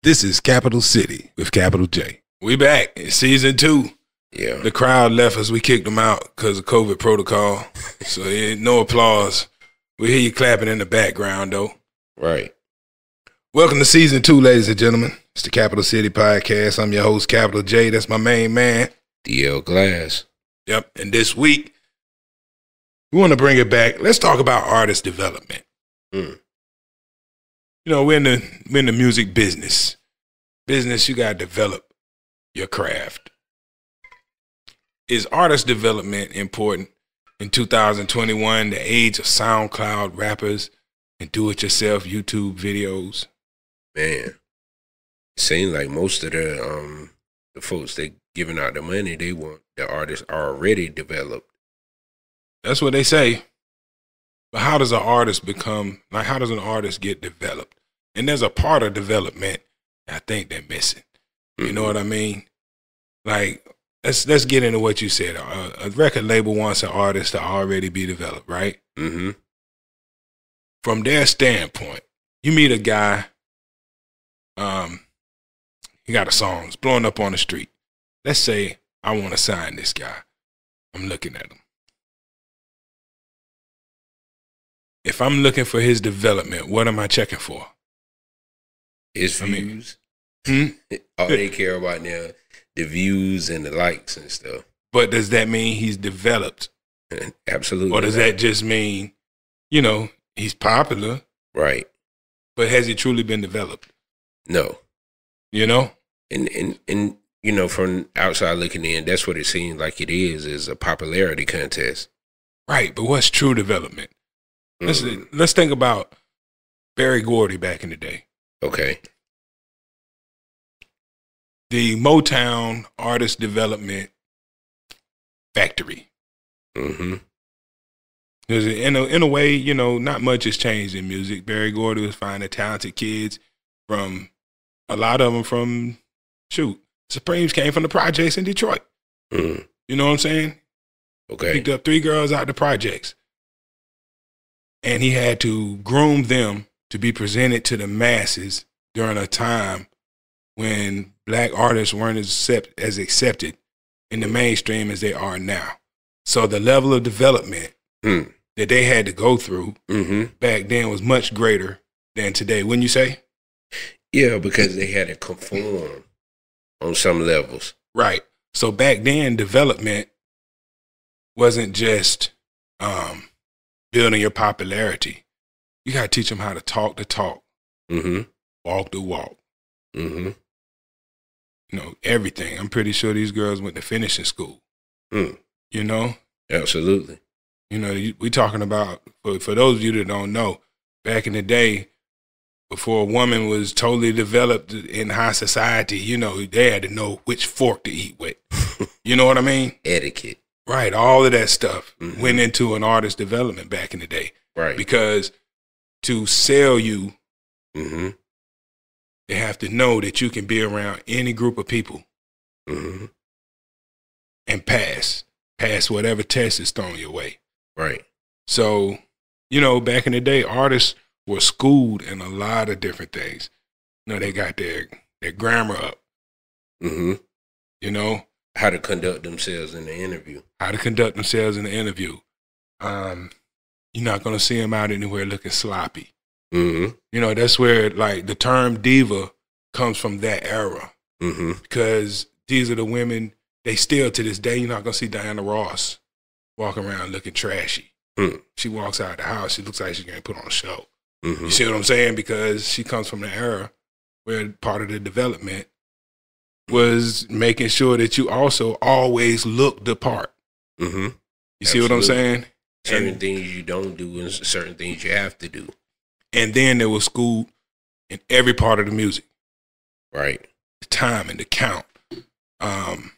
This is Capital City with Capital J. We back in season 2. Yeah. The crowd left us. We kicked them out because of COVID protocol. So no applause. We hear you clapping in the background, though. Right. Welcome to season 2, ladies and gentlemen. It's the Capital City Podcast. I'm your host, Capital J. That's my main man. DL Glass. Yep. And this week, we want to bring it back. Let's talk about artist development. You know, we're in the music business. You got to develop your craft. Is artist development important in 2021, the age of SoundCloud rappers and do-it-yourself YouTube videos? Man, it seems like most of the folks that giving out the money, they want the artists already developed. That's what they say. But how does an artist how does an artist get developed? And there's a part of development I think they're missing. You know what I mean? Like, let's get into what you said. A record label wants an artist to already be developed, right? Mm-hmm. From their standpoint, you meet a guy, he got a song, it's blowing up on the street. Let's say I want to sign this guy. I'm looking at him. If I'm looking for his development, what am I checking for? His views. All they care about now, the views and the likes and stuff. But does that mean he's developed? Absolutely. Or does that just mean, you know, he's popular? Right. But has he truly been developed? No. You know? And you know, from outside looking in, that's what it seems like it is a popularity contest. Right, but what's true development? Let's think about Berry Gordy back in the day. Okay. The Motown Artist Development Factory. Mm-hmm. Because in a way, you know, not much has changed in music. Berry Gordy was finding talented kids from, a lot of them from, Supremes came from the projects in Detroit. Mm. You know what I'm saying? Okay. Picked up 3 girls out the projects. And he had to groom them to be presented to the masses during a time when black artists weren't as accepted in the mainstream as they are now. So the level of development that they had to go through back then was much greater than today, wouldn't you say? Yeah, because they had to conform on some levels. Right. So back then, development wasn't just building your popularity. You got to teach them how to talk the talk, walk the walk. You know, everything. I'm pretty sure these girls went to finishing school. You know? Absolutely. You know, we talking about, for those of you that don't know, back in the day, before a woman was totally developed in high society, you know, they had to know which fork to eat with. You know what I mean? Etiquette. Right. All of that stuff went into an artist development back in the day. Right. Because to sell you, they have to know that you can be around any group of people and pass whatever test is thrown your way. Right. So, you know, back in the day, artists were schooled in a lot of different things. You know, they got their grammar up. You know? How to conduct themselves in the interview. You're not going to see them out anywhere looking sloppy. You know, that's where, like, the term diva comes from that era. Because these are the women, they still, to this day, you're not going to see Diana Ross walking around looking trashy. She walks out of the house, she looks like she's going to put on a show. You see what I'm saying? Because she comes from the era where part of the development was making sure that you also always look the part. You see what I'm saying? Certain things you don't do and certain things you have to do. And then there was school in every part of the music. Right. The time and the count. You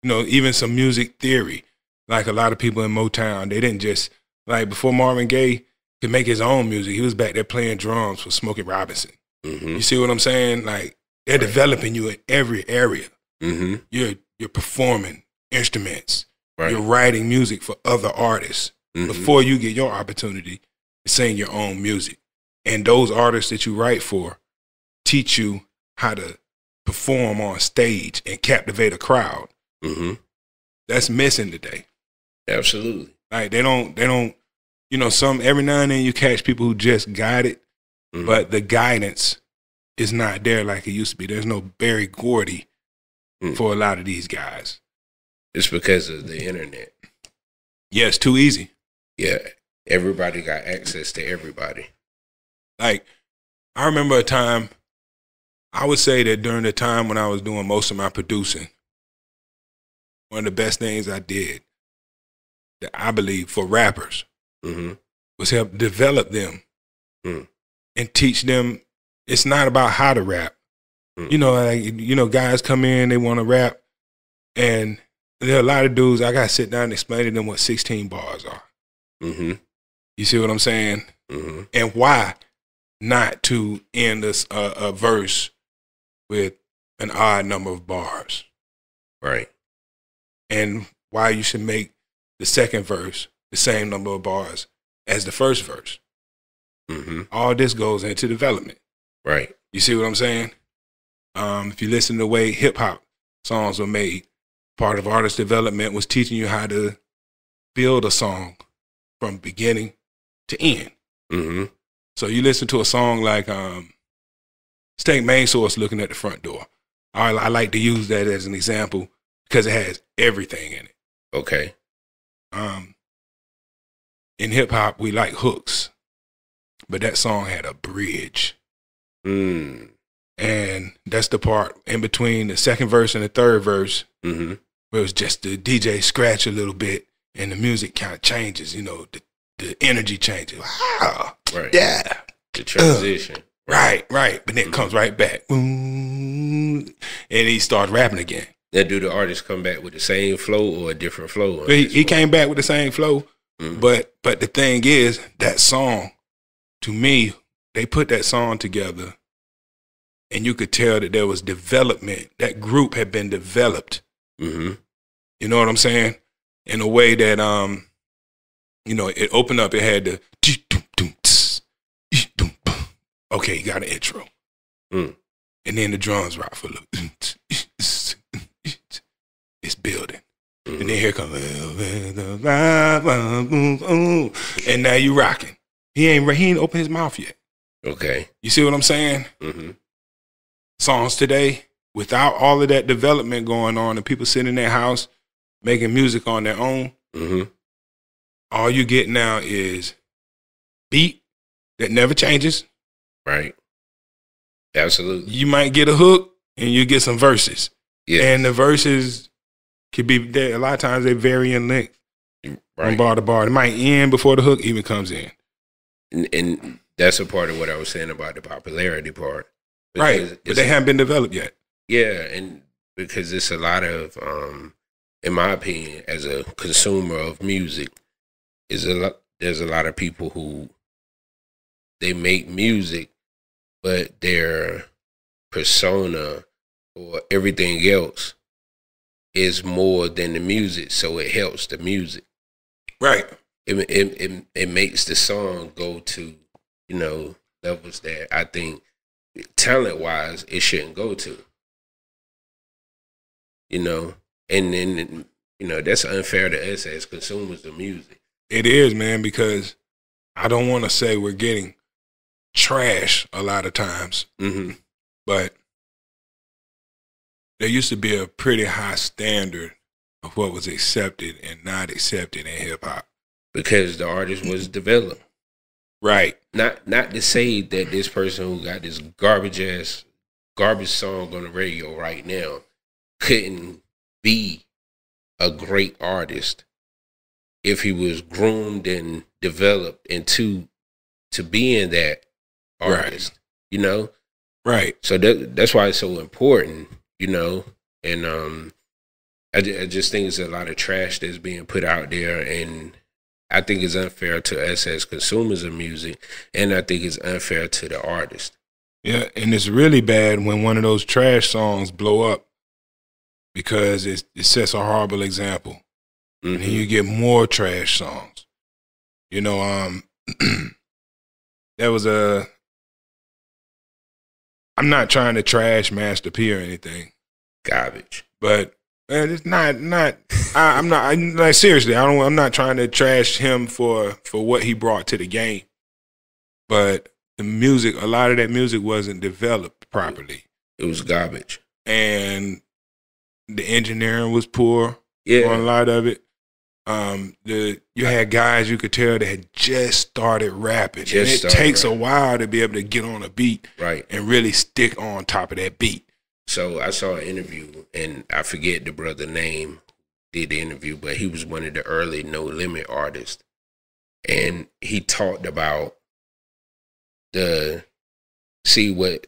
know, even some music theory. Like a lot of people in Motown, they didn't just, like before Marvin Gaye could make his own music, he was back there playing drums for Smokey Robinson. You see what I'm saying? Like, they're developing you in every area. You're performing instruments. You're writing music for other artists before you get your opportunity to sing your own music. And those artists that you write for teach you how to perform on stage and captivate a crowd. Mm-hmm. That's missing today. Absolutely. Like they don't, you know, every now and then you catch people who just got it, but the guidance is not there like it used to be. There's no Berry Gordy for a lot of these guys. It's because of the internet. Yeah, it's too easy. Yeah, everybody got access to everybody. Like, I remember a time, I would say that during the time when I was doing most of my producing, one of the best things I did, that I believe for rappers, was help develop them and teach them. It's not about how to rap. You know, like, you know, guys come in, they want to rap, and there are a lot of dudes, I got to sit down and explain to them what 16 bars are. You see what I'm saying? And why not to end a verse with an odd number of bars. Right. And why you should make the second verse the same number of bars as the first verse. All this goes into development. Right. You see what I'm saying? If you listen to the way hip-hop songs were made, part of artist development was teaching you how to build a song from beginning to end. So you listen to a song like Stank Main Source, Looking at the Front Door. I like to use that as an example because it has everything in it. Okay. In hip-hop, we like hooks, but that song had a bridge. And that's the part in between the second verse and the third verse where it was just the DJ scratch a little bit and the music kind of changes, you know, the energy changes. Wow. Right. Yeah. The transition. Right. But then it comes right back. And he starts rapping again. Now, do the artist come back with the same flow or a different flow? He came back with the same flow, but the thing is, that song, to me, they put that song together and you could tell that there was development. That group had been developed. You know what I'm saying? In a way that, you know, it opened up, it had the, okay, you got an intro. And then the drums rock for a little. It's building. And then here comes, and now you rocking. He ain't opened his mouth yet. Okay. You see what I'm saying? Songs today, without all of that development going on and people sitting in their house making music on their own, all you get now is beat that never changes. Right. Absolutely. You might get a hook and you get some verses. Yeah. And the verses could be, a lot of times they vary in length from bar to bar. It might end before the hook even comes in. And that's a part of what I was saying about the popularity part. Right. But they haven't been developed yet. Yeah. And because it's a lot of, in my opinion, as a consumer of music, there's a lot of people who they make music, but their persona or everything else is more than the music, so it helps the music. Right. It makes the song go to, you know, levels that I think talent-wise it shouldn't go to. You know, and then, you know, that's unfair to us as consumers of music. It is, man, because I don't want to say we're getting trash a lot of times, but there used to be a pretty high standard of what was accepted and not accepted in hip hop. Because the artist was developed. Right. Not to say that this person who got this garbage song on the radio right now couldn't be a great artist if he was groomed and developed into being that artist, you know? Right. So that's why it's so important, you know? And I just think it's a lot of trash that's being put out there, and I think it's unfair to us as consumers of music, and I think it's unfair to the artist. Yeah, and it's really bad when one of those trash songs blow up because it sets a horrible example. And then you get more trash songs. You know, there was a I'm not trying to trash Master P or anything. Garbage. But man, it's not. I'm like seriously. I'm not trying to trash him for what he brought to the game. But the music, a lot of that music wasn't developed properly. It was garbage, and the engineering was poor. Yeah, on a lot of it. You had guys you could tell that had just started rapping. And it takes a while to be able to get on a beat, right, and really stick on top of that beat. So I saw an interview, and I forget the brother name did the interview, but he was one of the early No Limit artists, and he talked about what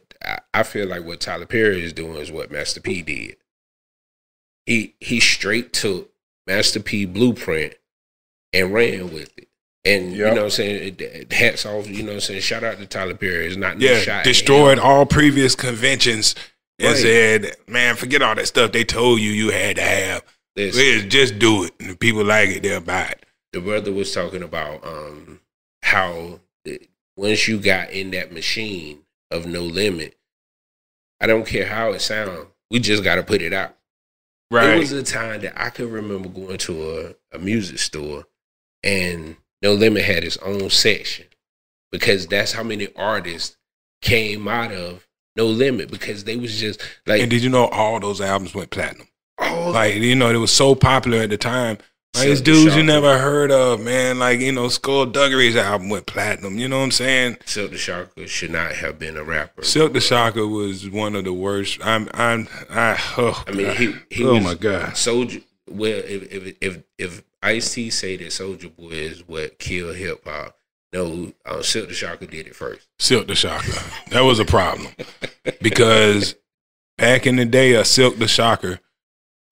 I feel like what Tyler Perry is doing is what Master P did. He straight took Master P blueprint and ran with it. And you know what I'm saying? Hats off, you know what I'm saying? Shout out to Tyler Perry. It's not no shot. Destroyed all previous conventions and said, man, forget all that stuff they told you had to have. Just do it. And if people like it, they'll buy it. The brother was talking about how once you got in that machine of No Limit, I don't care how it sounds, we just got to put it out. Right. It was a time that I could remember going to a music store and No Limit had its own section because that's how many artists came out of No Limit because they was just like. And did you know all those albums went platinum? Like, you know, it was so popular at the time. Like, it's dudes you never heard of, man. Like, you know, Skullduggery's album went platinum. You know what I'm saying? Silk the Shocker should not have been a rapper. Silk the Shocker was one of the worst. I mean, he oh was my God. Soulja. Well, if Ice-T say that Soulja Boy is what killed hip hop, no, Silk the Shocker did it first. Silk the Shocker. That was a problem because back in the day, a Silk the Shocker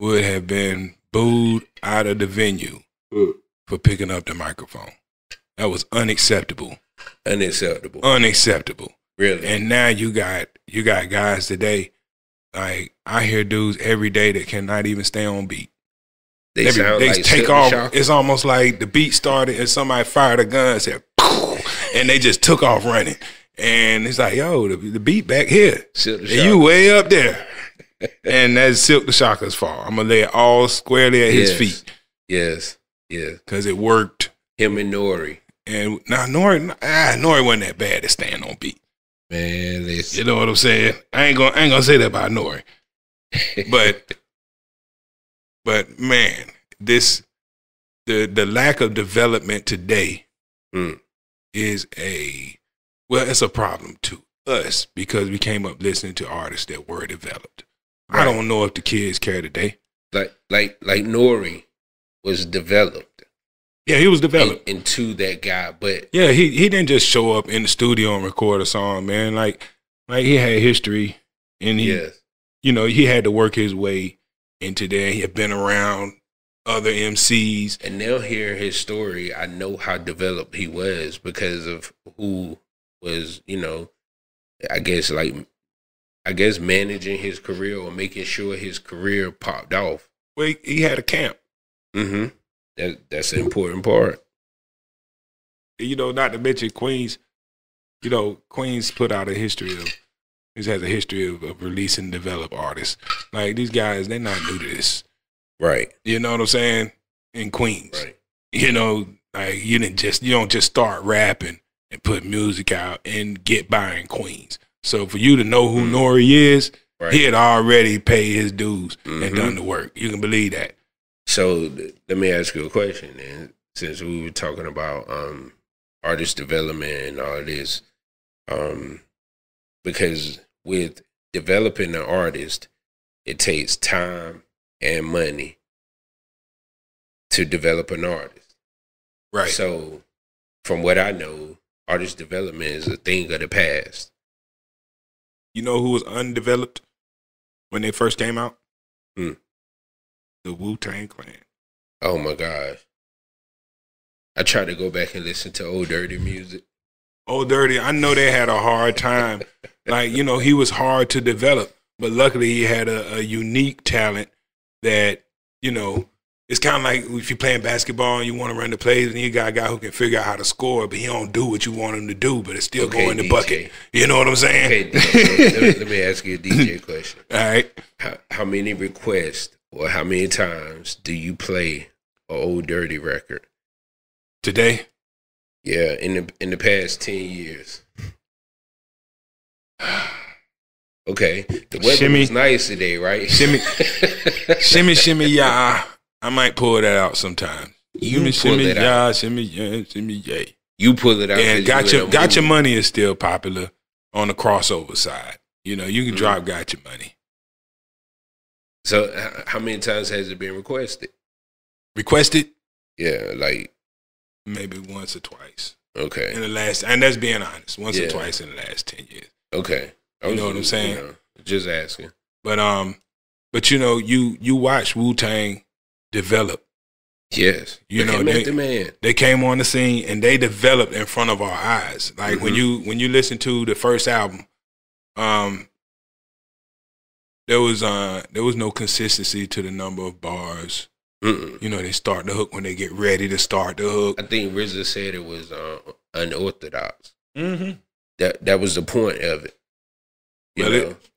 would have been booed out of the venue for picking up the microphone. That was unacceptable. Unacceptable. Really? And now you got guys today, like I hear dudes every day that cannot even stay on beat. They take off. It's almost like the beat started and somebody fired a gun and said, poof, and they just took off running. And it's like, yo, the beat back here. And you way up there. And that's Silk the Shocker's fault. I'm going to lay it all squarely at his feet. Yes. Yeah. Because it worked. Him and Nori. And now Nori wasn't that bad to stand on beat. Man, listen. You know what I'm saying? I ain't gonna say that about Nori. But man, the lack of development today is it's a problem to us because we came up listening to artists that were developed. Right. I don't know if the kids care today. Like Nori was developed. Yeah, he was developed into that guy, but yeah, he didn't just show up in the studio and record a song, man. Like he had history, and he had to work his way into there. He had been around other MCs, and they'll hear his story. I know how developed he was because of who was, I guess managing his career or making sure his career popped off. Well, he had a camp. Mm-hmm. That's an important part. Not to mention Queens. Queens put out a history of. This has a history of releasing developed artists. Like these guys, they're not new to this. Right. You know what I'm saying? In Queens. Right. Like you don't just start rapping and put music out and get by in Queens. So for you to know who Nori is, he had already paid his dues and done the work. You can believe that. So let me ask you a question, and since we were talking about artist development and all this, because with developing an artist, it takes time and money to develop an artist. Right. So from what I know, artist development is a thing of the past. You know who was undeveloped when they first came out? The Wu-Tang Clan. Oh my gosh. I tried to go back and listen to Old Dirty music. Old Dirty, I know they had a hard time. Like, he was hard to develop, but luckily he had a unique talent that, it's kind of like if you're playing basketball and you want to run the plays, and you got a guy who can figure out how to score, but he don't do what you want him to do, but it's still going in the DJ. bucket. You know what I'm saying? Okay, let me ask you a DJ question. All right. How many requests or how many times do you play an Old Dirty record? Today? Yeah, in the past 10 years. Okay, the weather was nice today, right? Shimmy, yeah. I might pull that out sometime. Shimmy, yeah. You pull it out. And Got Your Money is still popular on the crossover side. You know, you can drop Got Your Money. So how many times has it been requested? Requested? Yeah, like maybe once or twice. Okay. In the last, and that's being honest, once or twice in the last 10 years. Okay. You know what I'm saying? You know, just asking. But you know, you watch Wu-Tang develop. Yes. You know, they came on the scene and they developed in front of our eyes. Like when you listen to the first album, there was no consistency to the number of bars. You know, they start the hook when they get ready to start the hook. I think RZA said it was unorthodox. That was the point of it.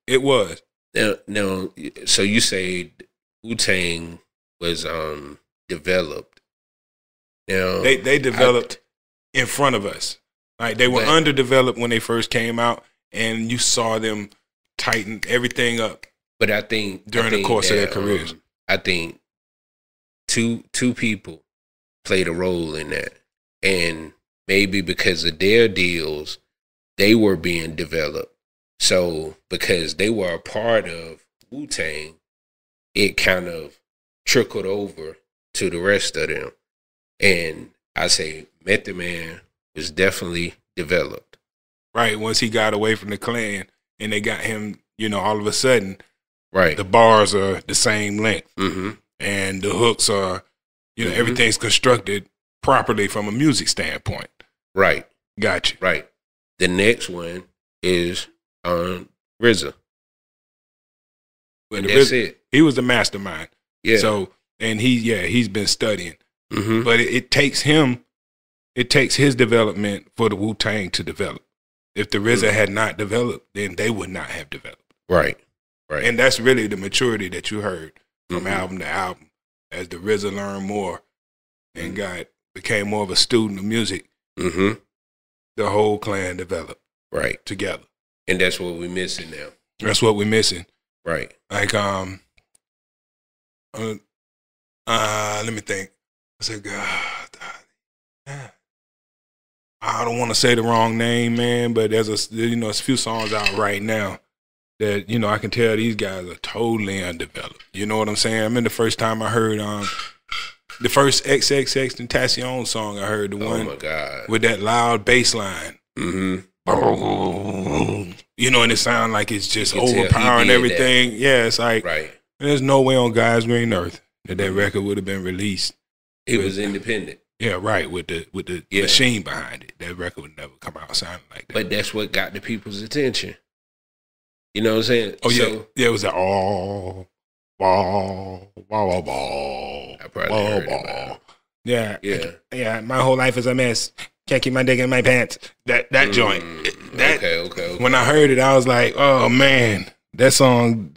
It was. Now, so you say Wu-Tang was developed. Now they developed in front of us. Like they were underdeveloped when they first came out, and you saw them tighten everything up. But I think during the course of their careers, I think two people played a role in that, and maybe because of their deals, they were being developed. So because they were a part of Wu-Tang, it kind of trickled over to the rest of them. And I say Method Man was definitely developed. Right. Once he got away from the Clan and they got him, you know, all of a sudden, right, the bars are the same length. And the hooks are, you know, everything's constructed properly from a music standpoint. Right. Gotcha. Right. The next one is RZA. But that's it. He was the mastermind. Yeah. So, and he's been studying. But it takes his development for the Wu-Tang to develop. If the RZA had not developed, then they would not have developed. Right. Right. And that's really the maturity that you heard from album to album. As the RZA learned more and became more of a student of music, the whole Clan developed. Right. Together. And that's what we're missing now. That's what we're missing. Right. Like, let me think. I said, God, I don't want to say the wrong name, man, but there's a few songs out right now that, you know, I can tell these guys are totally undeveloped. You know what I'm saying? I remember the first time I heard the first XXXTentacion song I heard, the one with that loud bass line. You know, and it sounds like it's just overpowering everything. Yeah, it's like there's no way on God's green earth that record would have been released. It was independent. Yeah, right. With the machine behind it, that record would never come out sounding like that. But that's what got the people's attention. You know what I'm saying? Oh yeah, it was that ball. I probably heard it. Yeah. My whole life is a mess. Can't keep my dick in my pants. That joint. Okay. When I heard it, I was like, oh man, that song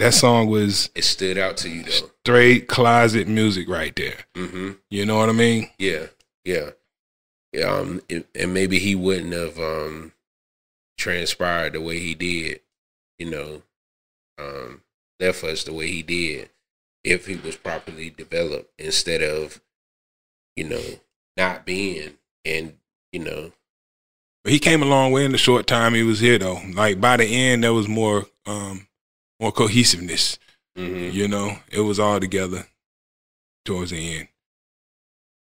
was. It stood out to you though. Straight closet music right there. You know what I mean? Yeah. And maybe he wouldn't have transpired the way he did. You know, left us the way he did if he was properly developed instead of, you know, not being. And, you know, he came a long way in the short time he was here, though. Like by the end, there was more cohesiveness. You know, it was all together towards the end.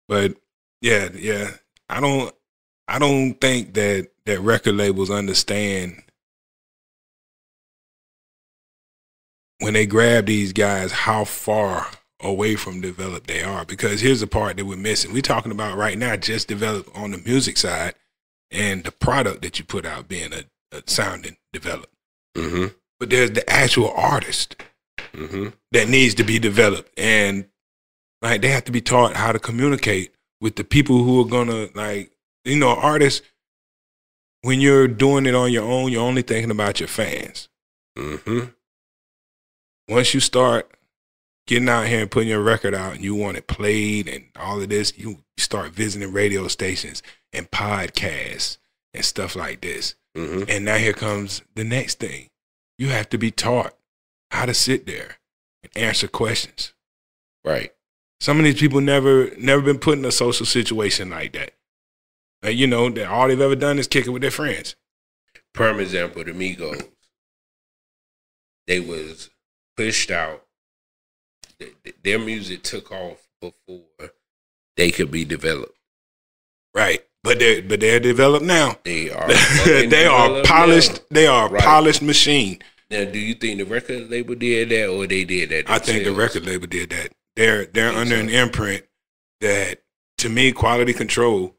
But yeah, I don't think that record labels understand when they grab these guys how far away from developed they are. Because here's the part that we're missing. We're talking about right now just developed on the music side and the product that you put out being a sounding developed. But there's the actual artist that needs to be developed. And Like, they have to be taught how to communicate with the people who are gonna, like, you know, artists. When you're doing it on your own, you're only thinking about your fans. Mm-hmm. Once you start getting out here and putting your record out and you want it played and all of this, you start visiting radio stations and podcasts and stuff like this. Mm-hmm. And now here comes the next thing. You have to be taught how to sit there and answer questions. Right. Some of these people never been put in a social situation like that. Like, you know, that all they've ever done is kick it with their friends. Prime example, the Migos. They was pushed out. Their music took off before they could be developed. Right. But they're developed now. They are they are polished. Now. They are a polished machine. Now, do you think the record label did that, or they did that themselves? I think the record label did that. They're under an imprint that, to me, Quality Control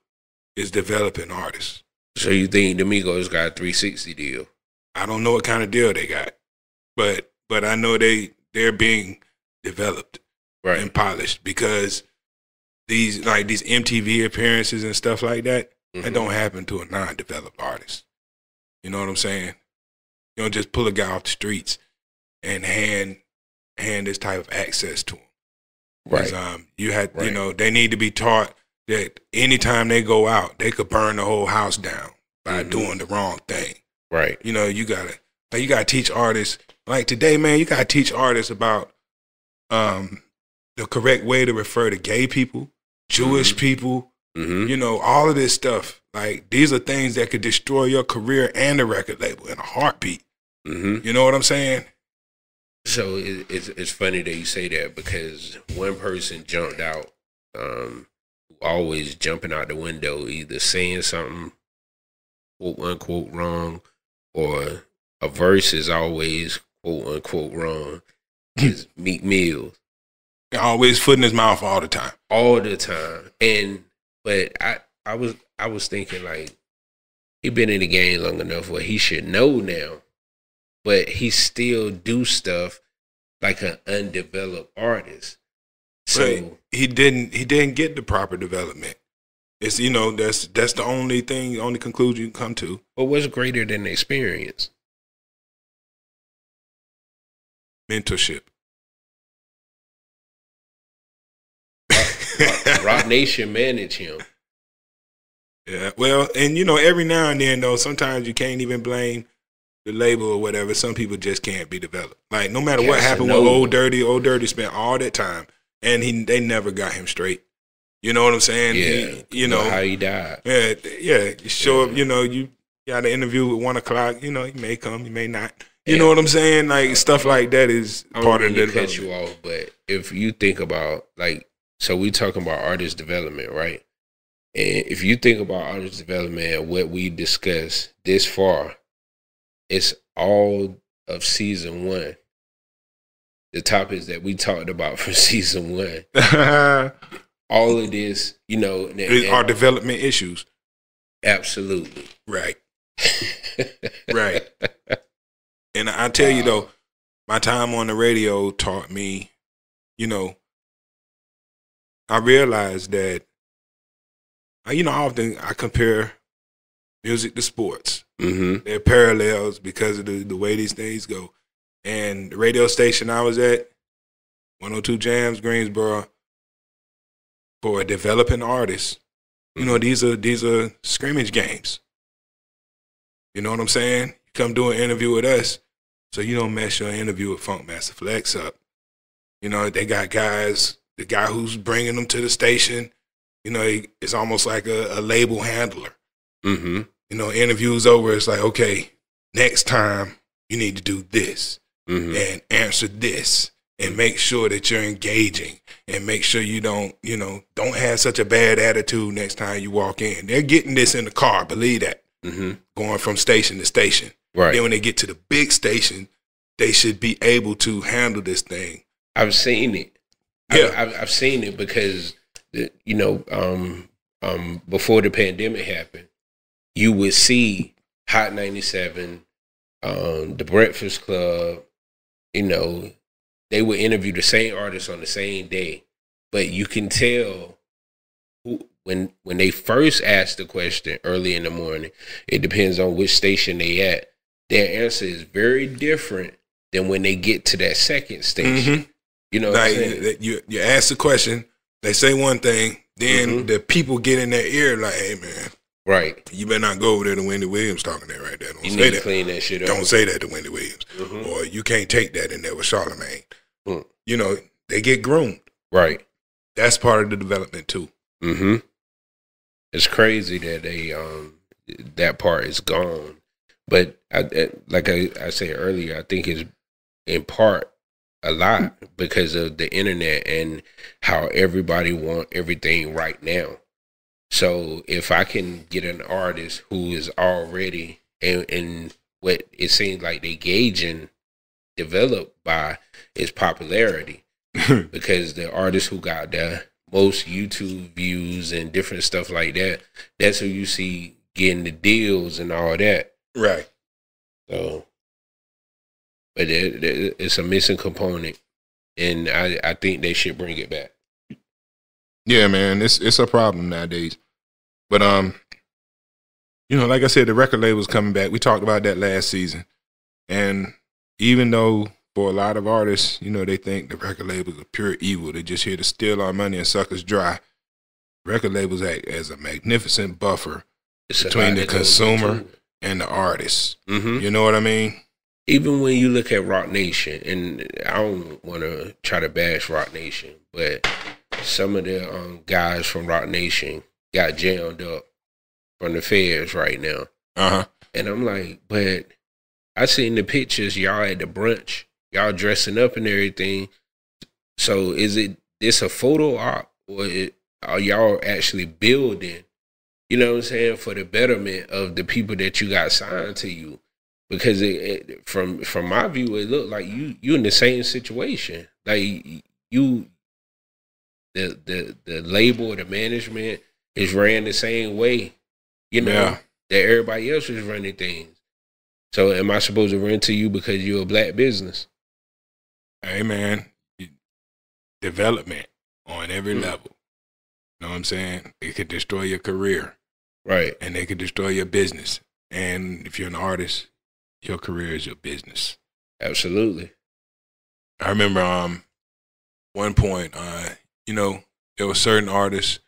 is developing artists. So you think the Migos got a 360 deal? I don't know what kind of deal they got, but I know they're being developed and polished, because these MTV appearances and stuff like that, that don't happen to a non-developed artist. You know what I'm saying? You don't just pull a guy off the streets and hand this type of access to him. Right. You had, you know, they need to be taught that anytime they go out, they could burn the whole house down by doing the wrong thing. Right. You know, you gotta teach artists, like today, man, you gotta teach artists about the correct way to refer to gay people, Jewish people, you know, all of this stuff. Like, these are things that could destroy your career and the record label in a heartbeat. You know what I'm saying? So it's funny that you say that, because one person jumped out, always jumping out the window, either saying something quote unquote wrong, or a verse is always quote unquote wrong, is Meek Mill. Always foot in his mouth all the time. All the time. But I was thinking, like, he been in the game long enough where he should know now, but he still do stuff like an undeveloped artist. So right. He didn't get the proper development. It's, you know, that's the only conclusion you can come to. But what's greater than experience? Mentorship. Rock Nation manage him. Yeah, well, and you know, every now and then though, sometimes you can't even blame the label or whatever. Some people just can't be developed. Like, no matter what happened with Old Dirty spent all that time, and they never got him straight. You know what I'm saying? Yeah, you know how he died. Yeah. You show up. You know, you got an interview at 1 o'clock. You know, he may come, he may not. You know what I'm saying? Like, stuff like that is part of the development. Cut you off, but if you think about, like, so we talking about artist development, right? And if you think about artist development and what we discussed this far, it's all of season 1. The topics that we talked about for season 1. All of this, you know, are development issues. Absolutely. Right. Right. And I tell you though, my time on the radio taught me, you know, I realized that, you know, often I compare music to sports. They're parallels because of the way these things go. And the radio station I was at, 102 Jams, Greensboro, for a developing artist, you know, these are scrimmage games. You know what I'm saying? You come do an interview with us, so you don't mess your interview with Funkmaster Flex up. You know, they got guys, the guy who's bringing them to the station, you know, it's almost like a label handler. You know, interview's over, it's like, okay, next time you need to do this and answer this and make sure that you're engaging and make sure you don't have such a bad attitude next time you walk in. They're getting this in the car, believe that, going from station to station. Right. Then when they get to the big station, they should be able to handle this thing. I've seen it. Yeah. I've seen it because, you know, before the pandemic happened, you would see Hot 97, The Breakfast Club, you know, they would interview the same artists on the same day. but you can tell when they first ask the question early in the morning, it depends on which station they at. Their answer is very different than when they get to that second station. Mm-hmm. You know, like you ask the question, they say one thing, then the people get in their ear like, "Hey, man, right? You better not go over there to Wendy Williams talking that right there. Don't you say need that. To clean that shit up. Don't say that to Wendy Williams, or you can't take that in there with Charlamagne. You know, they get groomed. Right. That's part of the development too. Mm-hmm. It's crazy that they that part is gone. But like I said earlier, I think it's in part a lot because of the internet and how everybody want everything right now. So if I can get an artist who is already and what it seems like they gauging developed by is popularity, because the artists who got the most YouTube views and different stuff like that, that's who you see getting the deals and all that. Right. So, but it's a missing component, and I think they should bring it back. Yeah, man, it's a problem nowadays. But you know, like I said, the record label's coming back. We talked about that last season, and even though for a lot of artists, you know, they think the record labels are pure evil, they're just here to steal our money and suck us dry. Record labels act as a magnificent buffer between the consumer and the artist. You know what I mean? Even when you look at Roc Nation, and I don't want to try to bash Roc Nation, but some of the guys from Roc Nation got jammed up from the feds right now. And I'm like, but I seen the pictures, y'all at the brunch, y'all dressing up and everything. So is this a photo op, or are y'all actually building, you know what I'm saying, for the betterment of the people that you got signed to you? Because from my view, it looked like you in the same situation. Like you, the label, the management is ran the same way, you know, that everybody else is running things. So am I supposed to run to you because you're a black business? Hey, man, development on every level. You know what I'm saying? It could destroy your career. Right. And they could destroy your business. And if you're an artist, your career is your business. Absolutely. I remember one point, you know, there were certain artists,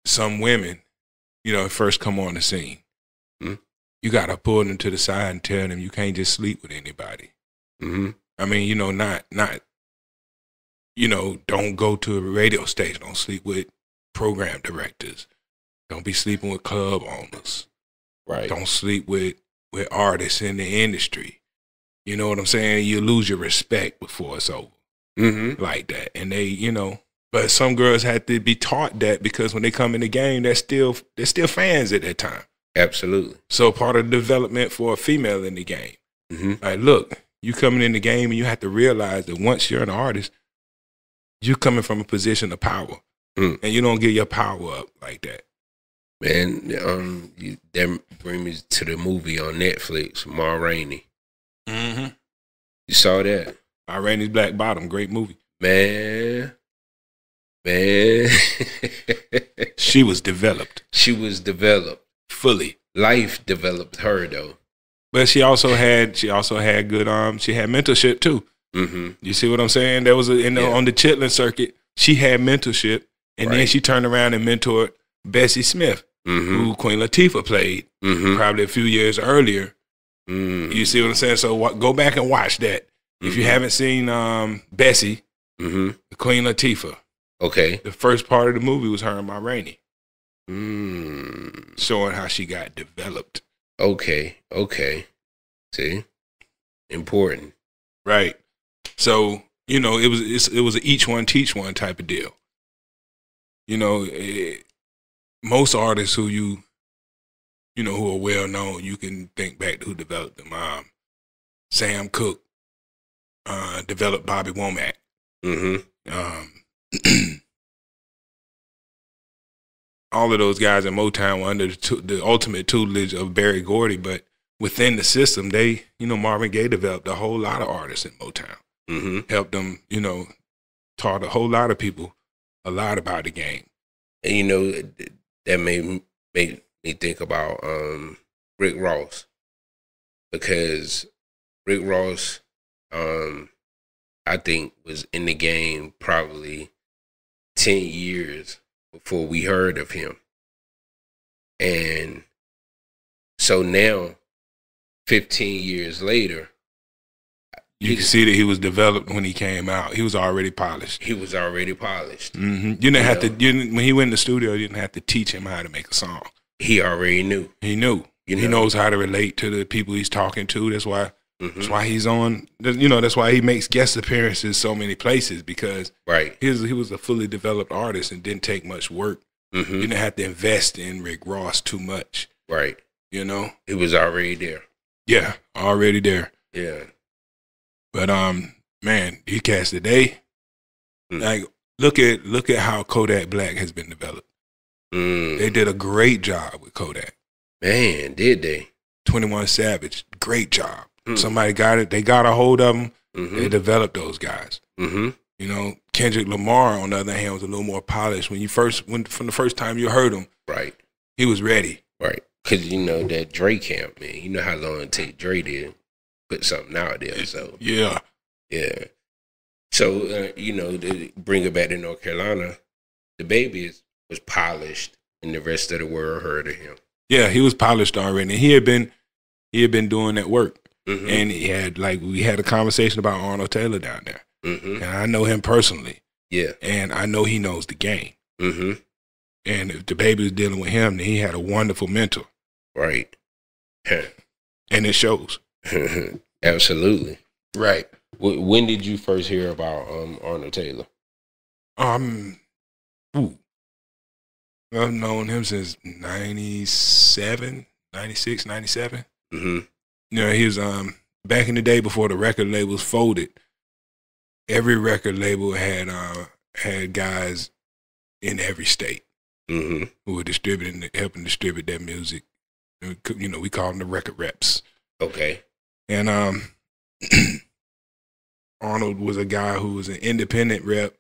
some women, you know, first come on the scene. You got to pull them to the side and tell them you can't just sleep with anybody. I mean, you know, not, you know, don't go to a radio station. Don't sleep with program directors. Don't be sleeping with club owners. Right. Don't sleep with artists in the industry. You know what I'm saying? You lose your respect before it's over. Like that. And they, you know, but some girls had to be taught that because when they come in the game, they're still fans at that time. Absolutely. So part of the development for a female in the game. Like, look, you coming in the game and you have to realize that once you're an artist, you're coming from a position of power. And you don't give your power up like that. Man, that brings me to the movie on Netflix, Ma Rainey. You saw that? Ma Rainey's Black Bottom, great movie. Man. She was developed. She was developed. Fully. Life developed her, though. But she also had good, she had mentorship too. You see what I'm saying? There was on the Chitlin circuit, she had mentorship, and then she turned around and mentored Bessie Smith, who Queen Latifah played probably a few years earlier. You see what I'm saying? So go back and watch that. If you haven't seen Bessie, Queen Latifah. Okay. The first part of the movie was her and Ma Rainey. Showing how she got developed. Okay. See? Important. Right. So, you know, it was an each one teach one type of deal. You know, most artists who you know, who are well known, you can think back to who developed them. Sam Cooke developed Bobby Womack. All of those guys in Motown were under the ultimate tutelage of Berry Gordy, but within the system, Marvin Gaye developed a whole lot of artists in Motown. Helped them, you know, taught a whole lot of people a lot about the game. And you know, that made me think about Rick Ross, because Rick Ross, I think, was in the game probably 10 years before we heard of him. And so now, 15 years later, you can see that he was developed when he came out. He was already polished. He was already polished. Mm-hmm. You didn't have to. When he went in the studio, you didn't have to teach him how to make a song. He already knew. He knew. You know? He knows how to relate to the people he's talking to. That's why. That's why he's on. You know, that's why he makes guest appearances so many places, because he was a fully developed artist and didn't take much work. You didn't have to invest in Rick Ross too much. Right. You know, it was already there. Yeah, already there. Yeah. But man, you cast today. Like, look at how Kodak Black has been developed. They did a great job with Kodak. Man, did they? 21 Savage, great job. Somebody got it. They got a hold of them. They developed those guys. You know, Kendrick Lamar, on the other hand, was a little more polished. From the first time you heard him, right, he was ready. Right, because you know that Dre camp, man. You know how long it take Dre to put something out there. So yeah. So you know, to bring it back to North Carolina, the Baby was polished, and the rest of the world heard of him. Yeah, he was polished already. And he had been doing that work. And he had, like, we had a conversation about Arnold Taylor down there. And I know him personally. Yeah. And I know he knows the game. And if the Baby was dealing with him, then he had a wonderful mentor. Right. And it shows. Absolutely. Right. When did you first hear about Arnold Taylor? I've known him since 97, 96, 97. You know, he was back in the day before the record labels folded. Every record label had guys in every state who were helping distribute their music. You know, we call them the record reps. Okay. And Arnold was a guy who was an independent rep,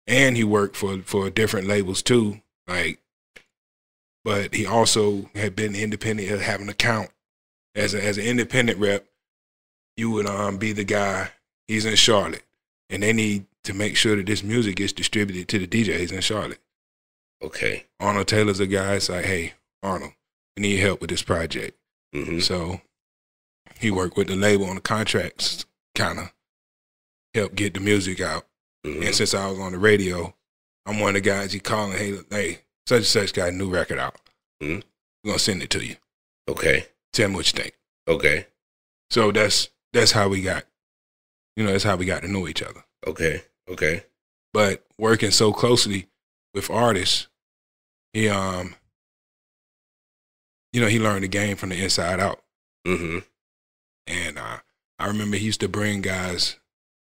and he worked for different labels too. Like, but he also had been independent, have an account. As an independent rep, you would be the guy. He's in Charlotte, and they need to make sure that this music gets distributed to the DJs in Charlotte. Okay. Arnold Taylor's a guy. It's like, hey, Arnold, we need help with this project. So he worked with the label on the contracts, kind of help get the music out. And since I was on the radio, I'm one of the guys he calling, hey, such and such got a new record out. We're gonna send it to you. Okay. Tell me what you think. Okay. So that's how we got, that's how we got to know each other. Okay. Okay. But working so closely with artists, he he learned the game from the inside out. And I remember he used to bring guys,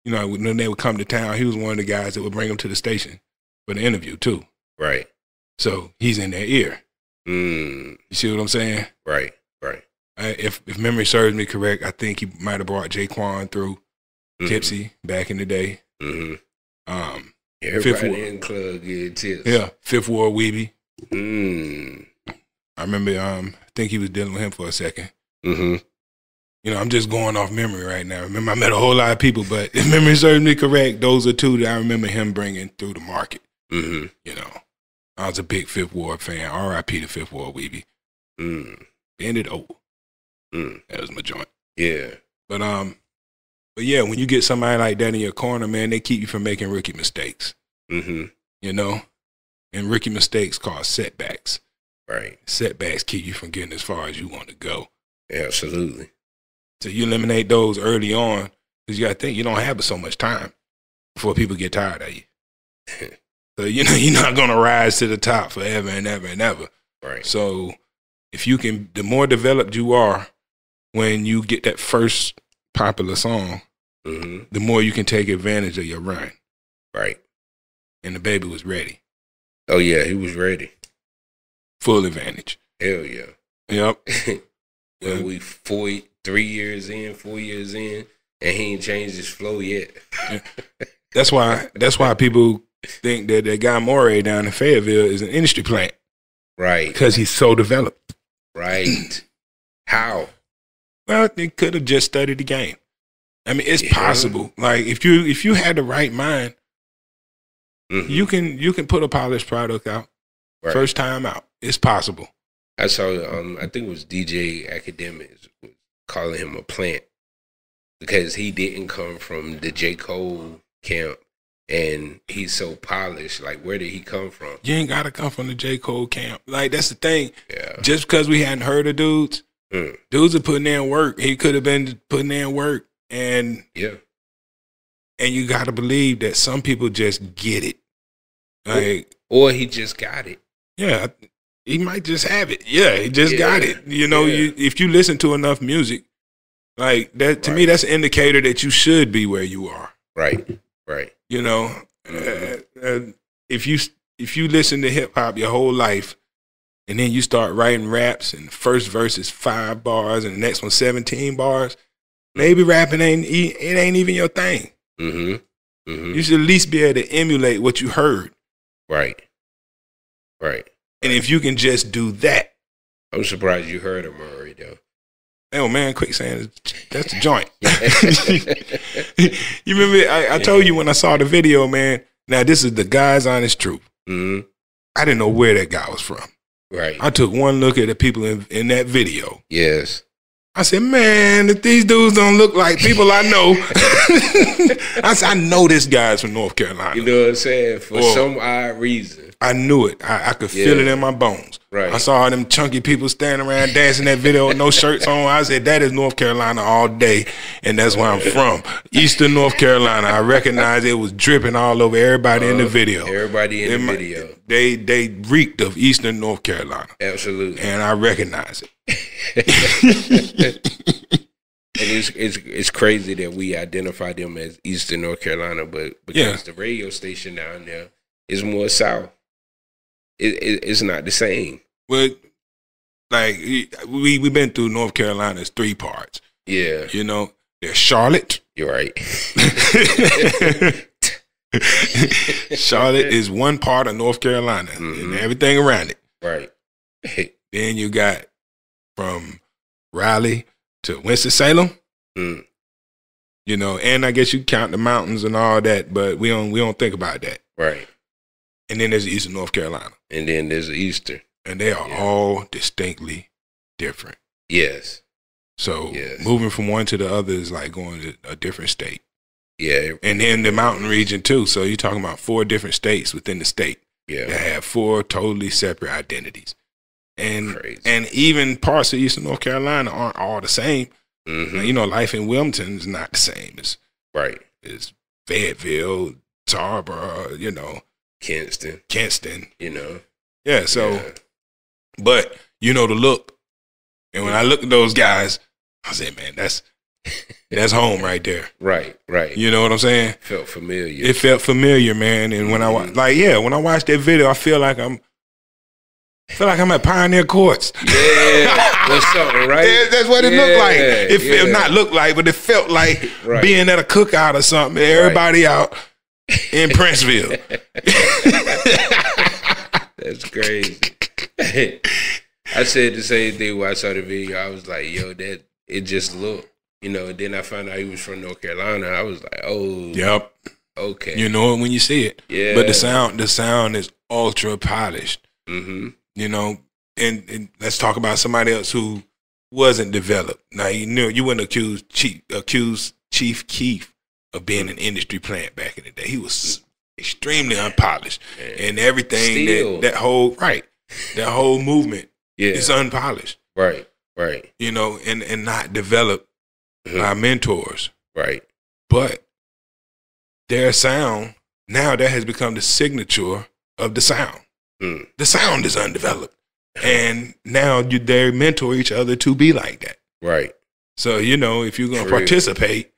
when they would come to town, he was one of the guys that would bring them to the station for the interview too. Right. So he's in their ear. You see what I'm saying? Right. If memory serves me correct, I think he might have brought Jaquan through Tipsy back in the day. Everybody in the club getting tips. Yeah, Fifth Ward Weeby. I remember, I think he was dealing with him for a second. I'm just going off memory right now. Remember, I met a whole lot of people, but if memory serves me correct, those are two that I remember him bringing through the market. I was a big Fifth Ward fan. R.I.P. to Fifth Ward Weeby. Ended old. That was my joint. Yeah. But yeah, when you get somebody like that in your corner, man, they keep you from making rookie mistakes. And rookie mistakes cause setbacks. Right. Setbacks keep you from getting as far as you want to go. Absolutely. So you eliminate those early on, because you got to think you don't have so much time before people get tired of you. So you're not going to rise to the top forever and ever and ever. Right. So if you can, the more developed you are when you get that first popular song, the more you can take advantage of your run. Right. And the Baby was ready. Oh, yeah, he was ready. Full advantage. Hell yeah. Yep. When we 4 years in, and he ain't changed his flow yet. That's why people think that guy Morey down in Fayetteville is an industry plant. Right. Because he's so developed. Right. How? Well, they could have just studied the game. I mean, it's possible. Like if you had the right mind, you can put a polished product out first time out. It's possible. I saw I think it was DJ Academics calling him a plant because he didn't come from the J. Cole camp and he's so polished. Like, where did he come from? You ain't gotta come from the J. Cole camp. Like, that's the thing. Yeah. Just because we hadn't heard of dudes are putting in work. He could have been putting in work. And you got to believe that some people just get it. Like, or he just got it. Yeah, he might just have it. Yeah, he just got it. You know, if you listen to enough music, like that, to me, that's an indicator that you should be where you are. Right, right. You know, if you listen to hip hop your whole life, and then you start writing raps, and the first verse is 5 bars, and the next one 17 bars. Maybe rapping ain't even your thing. You should at least be able to emulate what you heard. Right. Right. And if you can just do that. I'm surprised you heard him already, though. Oh, man, Quicksand, that's the joint. You remember, I told you when I saw the video, man, now this is the guy's honest truth. I didn't know where that guy was from. Right. I took one look at the people in that video. Yes. I said, man, if these dudes don't look like people I know, I said, I know this guy's from North Carolina. You know what I'm saying? For some odd reason. I knew it. I could feel it in my bones. Right. I saw them chunky people standing around dancing that video with no shirts on. I said, that is North Carolina all day, and that's where I'm from. Eastern North Carolina. I recognized it was dripping all over everybody in the video. Everybody in the video. They reeked of Eastern North Carolina. Absolutely. And I recognize it. And it's crazy that we identify them as Eastern North Carolina, but because the radio station down there is more south, it's not the same. Well, like we've been through North Carolina's 3 parts. Yeah, you know, there's Charlotte. You're right. Charlotte is one part of North Carolina and everything around it. Right. Then you got from Raleigh to Winston-Salem. You know, and I guess you count the mountains and all that, but we don't think about that. Right. And then there's Eastern North Carolina. And then there's the Eastern. And they are all distinctly different. Yes. So moving from one to the other is like going to a different state. Yeah. And then the mountain region too. So you're talking about 4 different states within the state that have 4 totally separate identities. And even parts of Eastern North Carolina aren't all the same. You know, life in Wilmington is not the same as It's Fayetteville, Tarboro, you know, Kinston, you know. Yeah, so but you know the look. And when I look at those guys, I said, man, that's home right there. Right. You know what I'm saying? Felt familiar. It felt familiar, man. And when I when I watched that video, I feel like I'm at Pioneer Courts. Yeah, that's something, right? That's what it looked like. It felt not look like, but it felt like being at a cookout or something. Everybody out in Princeville. That's crazy. I said the same thing when I saw the video. I was like, yo, that it just looked, you know. And then I found out he was from North Carolina. I was like, oh, yep, okay. You know it when you see it. Yeah. But the sound is ultra polished. You know, and let's talk about somebody else who wasn't developed. Now you wouldn't accuse Chief Keef of being an industry plant back in the day. He was extremely unpolished, and everything that whole movement is unpolished. Right. You know, and not developed by mentors. Right. But their sound now that has become the signature of the sound. The sound is undeveloped, and now they mentor each other to be like that. Right. So you know, if you're gonna participate,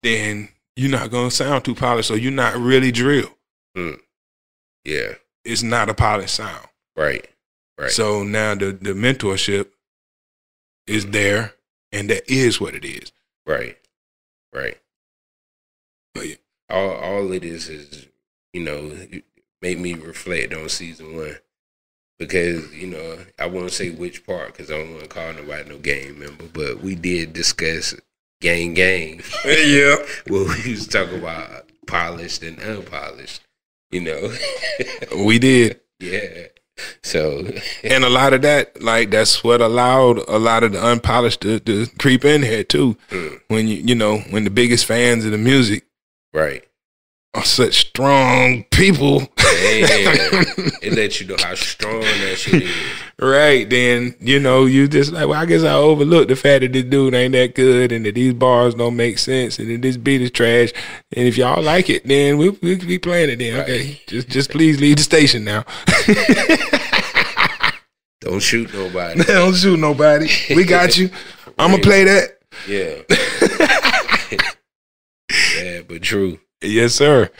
then you're not gonna sound too polished, so you're not really drill. Yeah, it's not a polished sound. Right. So now the mentorship is there, and that is what it is. Right. But all it is, you know, make me reflect on season 1. Because, you know, I won't say which part because I don't want to call nobody no gang member, but we did discuss gang. Yeah. Well, we was talking about polished and unpolished, you know. We did. Yeah. So. And a lot of that, like, that's what allowed a lot of the unpolished to creep in here, too. When, you know, when the biggest fans of the music. Right. Are such strong people. It lets you know how strong that shit is. Right. Then, you know, you just like, well, I guess I overlooked the fact that this dude ain't that good and that these bars don't make sense and that this beat is trash. And if y'all like it, then we'll be playing it then. Right. Okay. Just please leave the station now. Don't shoot nobody. Don't shoot nobody. We got you. I'm going to play that. Yeah. Yeah, but true. Yes, sir.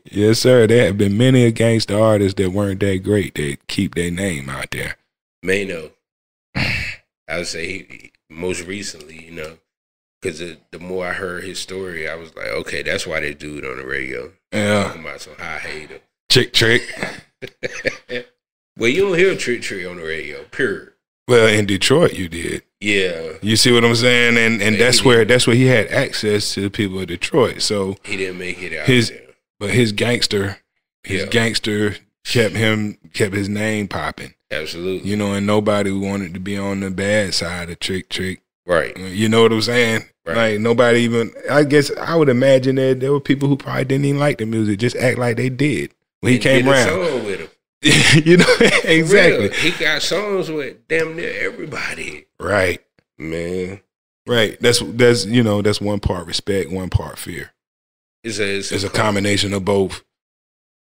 Yes, sir. There have been many a gangster artists that weren't that great that keep their name out there. Mano. I would say most recently, you know, because the more I heard his story, I was like, okay, that's why they do it on the radio. Yeah. Talking about some high hater. Trick. Well, you don't hear Trick on the radio, period. Well, in Detroit, you did. Yeah. You see what I'm saying? And that's where he had access to the people of Detroit. So he didn't make it out there. But his gangster kept his name popping. Absolutely. You know, and nobody wanted to be on the bad side of Trick. Right. You know what I'm saying? Right. Like nobody even, I guess I would imagine that there were people who probably didn't even like the music, just act like they did when he came around. Song with him. You know, exactly. He got songs with damn near everybody. Right. Man. Right. That's one part respect, one part fear. It's a combination of both.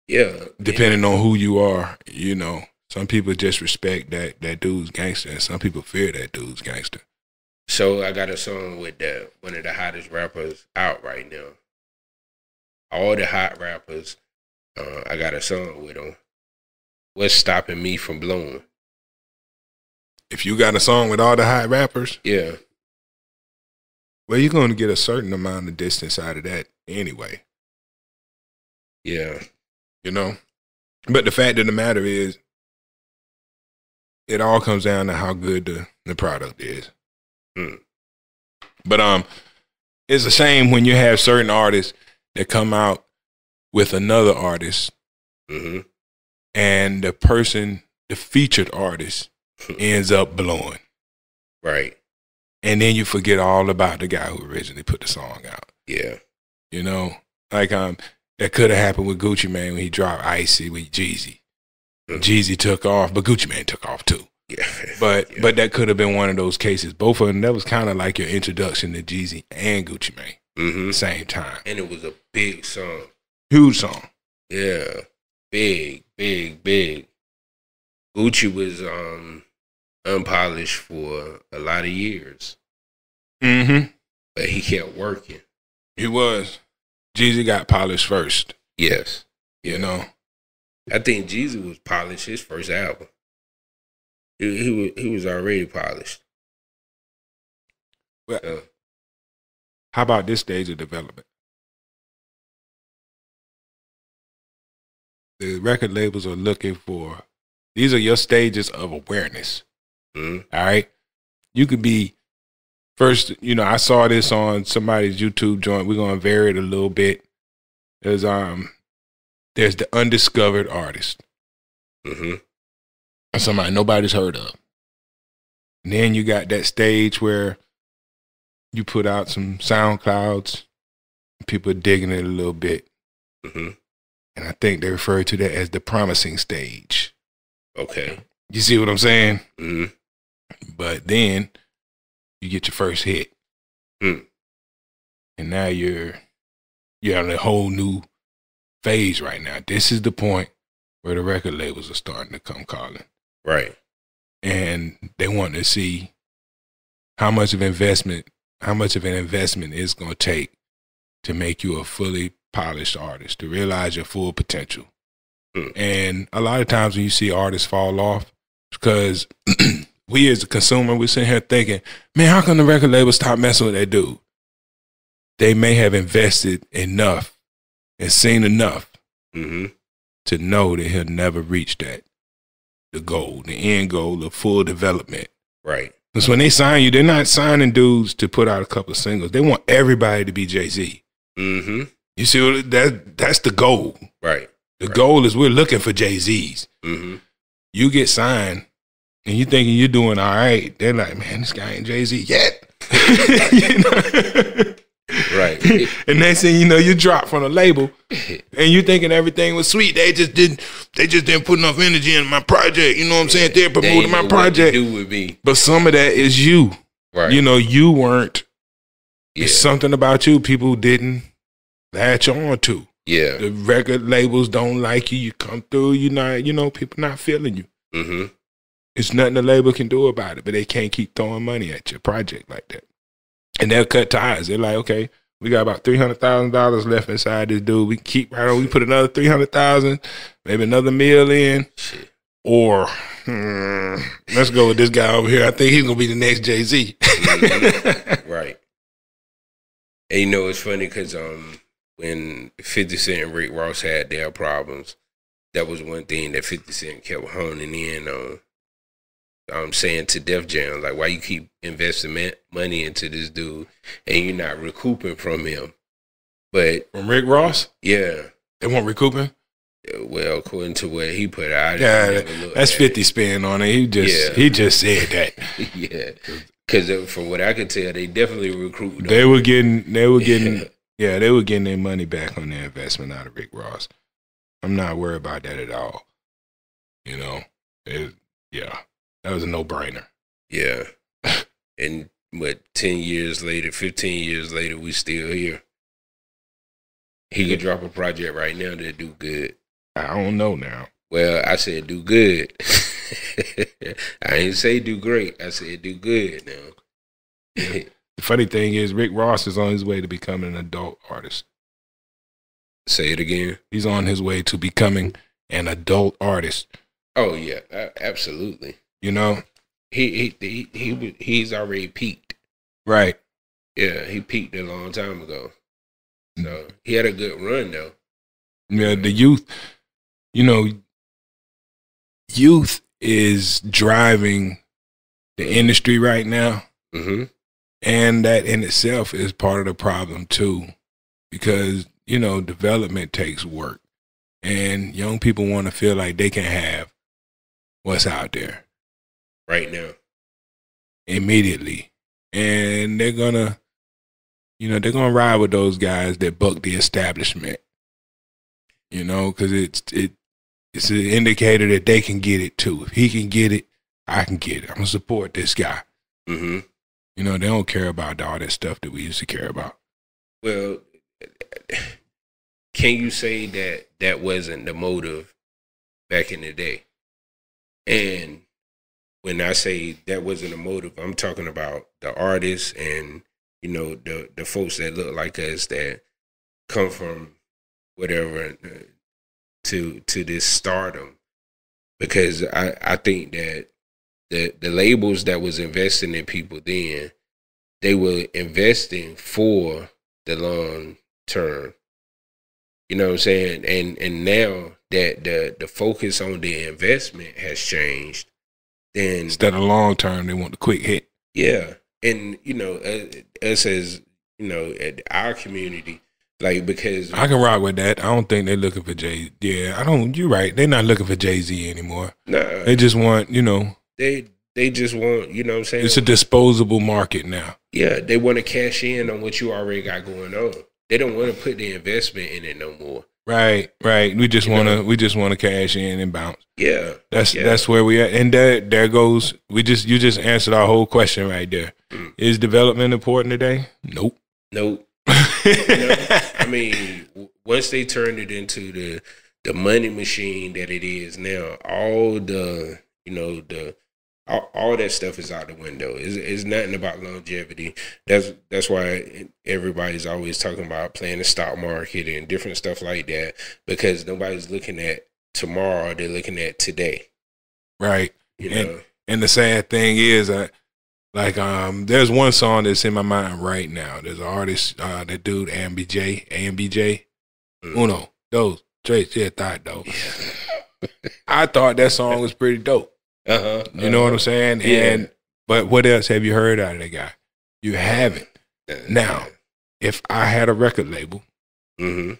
Yeah. Depending on who you are, you know. Some people just respect that dude's gangster, and some people fear that dude's gangster. So I got a song with one of the hottest rappers out right now. All the hot rappers, I got a song with them. What's stopping me from blowing? If you got a song with all the hot rappers? Yeah. Well, you're going to get a certain amount of distance out of that anyway. Yeah. You know? But the fact of the matter is, it all comes down to how good the product is. But it's a shame when you have certain artists that come out with another artist, and the featured artist, ends up blowing. Right. And then you forget all about the guy who originally put the song out. Yeah. You know, like that could have happened with Gucci Mane when he dropped Icy with Jeezy. Jeezy took off, but Gucci Mane took off too. Yeah. But that could have been one of those cases. Both of them, that was kind of like your introduction to Jeezy and Gucci Mane at the same time. And it was a big song. Huge song. Yeah. Big. Gucci was unpolished for a lot of years. But he kept working. He was. Jeezy got polished first. Yes. You know? I think Jeezy was polished his first album. He was already polished. Well, how about this stage of development? The record labels are looking for, these are your stages of awareness. All right? You could be, first, you know, I saw this on somebody's YouTube joint. We're going to vary it a little bit. There's the undiscovered artist. Somebody nobody's heard of. And then you got that stage where you put out some SoundClouds, people are digging it a little bit. And I think they refer to that as the promising stage. Okay. You see what I'm saying? But then you get your first hit. And now you're on a whole new phase right now. This is the point where the record labels are starting to come calling. Right. And they want to see how much of an investment it's going to take to make you a fully polished artist, to realize your full potential. And a lot of times when you see artists fall off, because we as a consumer, we're sitting here thinking, man, how come the record label stop messing with that dude? They may have invested enough and seen enough to know that he'll never reach the goal, the end goal of full development. Right. Because when they sign you, they're not signing dudes to put out a couple of singles. They want everybody to be Jay-Z. You see, that's the goal. Right. The goal is we're looking for Jay-Z's. You get signed, and you thinking you're doing all right. They're like, man, this guy ain't Jay-Z yet. You know? Right. And next thing you know, you drop from the label, and you thinking everything was sweet. They just didn't put enough energy in my project. You know what I'm saying? They're promoting my project. What to do with me. But some of that is you. Right. You know, you weren't. Yeah. It's something about you people didn't latch on to. Yeah. The record labels don't like you. You come through, people not feeling you. It's nothing the label can do about it, but they can't keep throwing money at your project like that. And they'll cut ties. They're like, okay, we got about $300,000 left inside this dude. We keep right on. We put another $300,000, maybe another $1 million. Shit. Or let's go with this guy over here. I think he's gonna be the next Jay-Z. Right. And you know, it's funny because when 50 Cent and Rick Ross had their problems, that was one thing that 50 Cent kept honing in on. Saying to Def Jam, like, why you keep investing money into this dude and you're not recouping from him? But from Rick Ross, yeah, they won't recouping. Well, according to what he put out, that's 50 spin on it. He just said that. Yeah, because from what I could tell, they definitely recruited. They were getting their money back on their investment out of Rick Ross. I'm not worried about that at all. You know, that was a no-brainer. Yeah. And 10 years later, 15 years later, we still here. He could drop a project right now that do good. I don't know now. Well, I said do good. I ain't say do great. I said do good now. The funny thing is, Rick Ross is on his way to becoming an adult artist. Say it again. He's on his way to becoming an adult artist. Oh yeah, absolutely. You know, he's already peaked. Right. Yeah, he peaked a long time ago. So he had a good run though. Yeah, the youth. You know, youth is driving the industry right now, and that in itself is part of the problem too, because development takes work, and young people want to feel like they can have what's out there right now, immediately, and they're gonna ride with those guys that buck the establishment, because it's an indicator that they can get it too. If he can get it, I can get it. I'm gonna support this guy. They don't care about all that stuff that we used to care about. Well, can you say that wasn't the motive back in the day? And when I say that wasn't a motive, I'm talking about the artists and, the folks that look like us that come from whatever to this stardom. Because I think that the labels that was investing in people then, they were investing for the long term. You know what I'm saying? And now that the focus on the investment has changed, then instead of long term, they want the quick hit. Yeah. And, us as, at our community, like, because I can rock with that. I don't think they're looking for Jay. Yeah, you're right. They're not looking for Jay-Z anymore. Nah. They just want, They just want, you know what I'm saying? It's a disposable market now. Yeah, they want to cash in on what you already got going on. They don't want to put the investment in it no more. Right. We just want to cash in and bounce. Yeah. That's where we at. And there goes, you just answered our whole question right there. Is development important today? Nope. I mean, once they turned it into the money machine that it is now, all the all that stuff is out the window. It's nothing about longevity. That's why everybody's always talking about playing the stock market and different stuff like that, because nobody's looking at tomorrow. They're looking at today. Right. And the sad thing is, there's one song that's in my mind right now. There's an artist, that dude, AMBJ. Uno, dos, tres, yeah, thought dope. I thought that song was pretty dope. You know what I'm saying? Yeah. But what else have you heard out of that guy? You haven't. Now, if I had a record label and